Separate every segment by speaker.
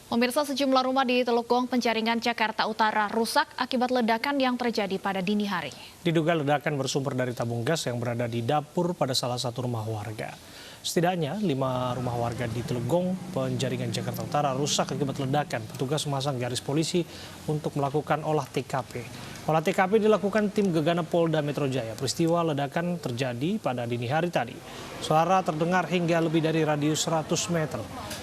Speaker 1: Pemirsa, sejumlah rumah di Teluk Gong, Penjaringan, Jakarta Utara rusak akibat ledakan yang terjadi pada dini hari.
Speaker 2: Diduga ledakan bersumber dari tabung gas yang berada di dapur pada salah satu rumah warga. Setidaknya 5 rumah warga di Teluk Gong, Penjaringan, Jakarta Utara rusak akibat ledakan. Petugas memasang garis polisi untuk melakukan olah TKP. Olah TKP dilakukan tim Gegana Polda Metro Jaya. Peristiwa ledakan terjadi pada dini hari tadi. Suara terdengar hingga lebih dari radius 100 meter.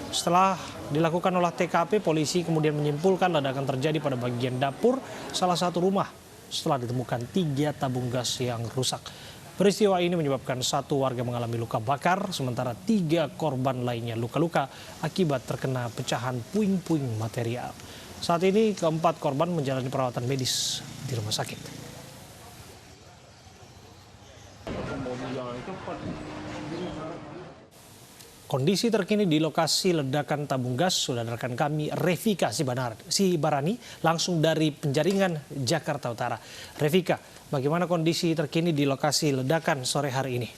Speaker 2: Setelah dilakukan olah TKP, polisi kemudian menyimpulkan ledakan terjadi pada bagian dapur salah satu rumah setelah ditemukan 3 tabung gas yang rusak. Peristiwa ini menyebabkan 1 warga mengalami luka bakar, sementara 3 korban lainnya luka-luka akibat terkena pecahan puing-puing material. Saat ini keempat korban menjalani perawatan medis di rumah sakit. Kondisi terkini di lokasi ledakan tabung gas sudah rekan kami Revika Sibarani langsung dari Penjaringan, Jakarta Utara. Revika, bagaimana kondisi terkini di lokasi ledakan sore hari ini?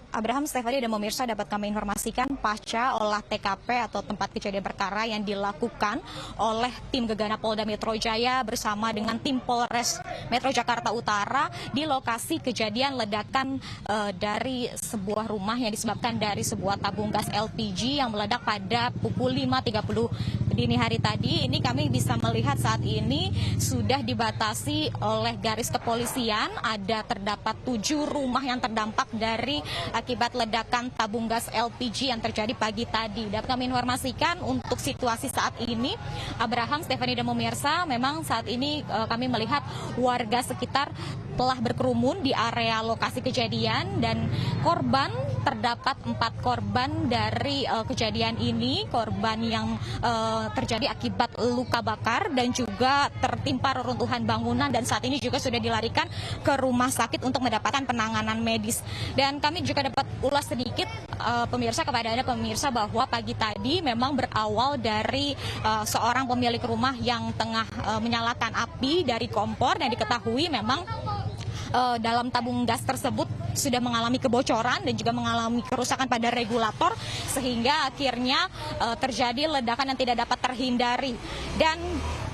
Speaker 3: Abraham, Stefani, dan pemirsa, dapat kami informasikan pasca olah TKP atau tempat kejadian perkara yang dilakukan oleh tim Gegana Polda Metro Jaya bersama dengan tim Polres Metro Jakarta Utara di lokasi kejadian ledakan dari sebuah rumah yang disebabkan dari sebuah tabung gas LPG yang meledak pada pukul 5.30 dini hari tadi. Ini kami bisa melihat saat ini sudah dibatasi oleh garis kepolisian. Terdapat 7 rumah yang terdampak dari akibat ledakan tabung gas LPG yang terjadi pagi tadi. Dapat kami informasikan untuk situasi saat ini, Abraham, Stefani, dan pemirsa, memang saat ini kami melihat warga sekitar telah berkerumun di area lokasi kejadian dan terdapat 4 korban dari kejadian ini, korban yang terjadi akibat luka bakar dan juga tertimpa reruntuhan bangunan, dan saat ini juga sudah dilarikan ke rumah sakit untuk mendapatkan penanganan medis. Dan kami juga dapat ulas sedikit pemirsa kepada Anda pemirsa bahwa pagi tadi memang berawal dari seorang pemilik rumah yang tengah menyalakan api dari kompor, dan diketahui memang dalam tabung gas tersebut sudah mengalami kebocoran dan juga mengalami kerusakan pada regulator, sehingga akhirnya terjadi ledakan yang tidak dapat terhindari. Dan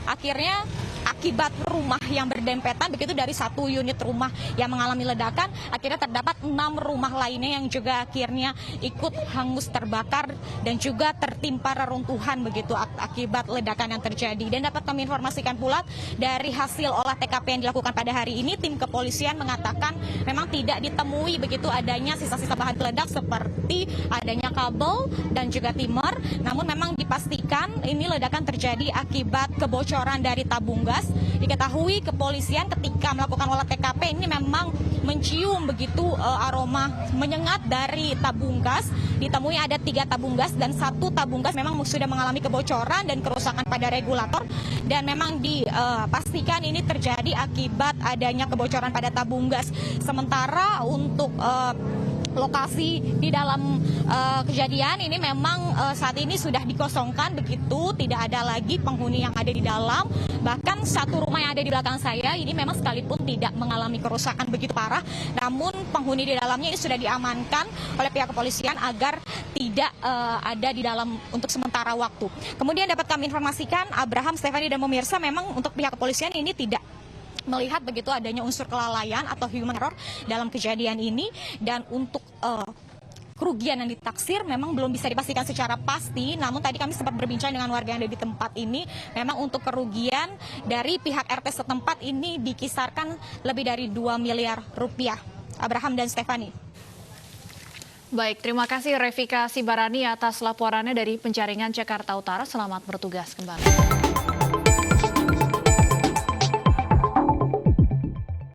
Speaker 3: akhirnya akibat rumah yang berdempetan begitu, dari 1 unit rumah yang mengalami ledakan, akhirnya terdapat 6 rumah lainnya yang juga akhirnya ikut hangus terbakar dan juga tertimpa reruntuhan begitu akibat ledakan yang terjadi. Dan dapat kami informasikan pula dari hasil olah TKP yang dilakukan pada hari ini, tim kepolisian mengatakan memang tidak ditemui begitu adanya sisa-sisa bahan peledak seperti adanya kabel dan juga timer, namun memang dipastikan ini ledakan terjadi akibat kebocoran dari tabung gas. Diketahui kepolisian ketika melakukan olah TKP ini memang mencium begitu aroma menyengat dari tabung gas. Ditemui ada 3 tabung gas dan 1 tabung gas memang sudah mengalami kebocoran dan kerusakan pada regulator, dan memang dipastikan ini terjadi akibat adanya kebocoran pada tabung gas. Sementara untuk lokasi di dalam kejadian ini memang saat ini sudah dikosongkan begitu, tidak ada lagi penghuni yang ada di dalam. Bahkan 1 rumah yang ada di belakang saya ini memang sekalipun tidak mengalami kerusakan begitu parah, namun penghuni di dalamnya ini sudah diamankan oleh pihak kepolisian agar tidak ada di dalam untuk sementara waktu. Kemudian dapat kami informasikan, Abraham, Stefani, dan pemirsa, memang untuk pihak kepolisian ini tidak melihat begitu adanya unsur kelalaian atau human error dalam kejadian ini. Dan untuk kerugian yang ditaksir memang belum bisa dipastikan secara pasti, namun tadi kami sempat berbincang dengan warga yang ada di tempat ini. Memang untuk kerugian dari pihak RT setempat ini dikisarkan lebih dari 2 miliar rupiah. Abraham dan Stefani.
Speaker 1: Baik, terima kasih Revika Sibarani atas laporannya dari Penjaringan, Jakarta Utara. Selamat bertugas kembali.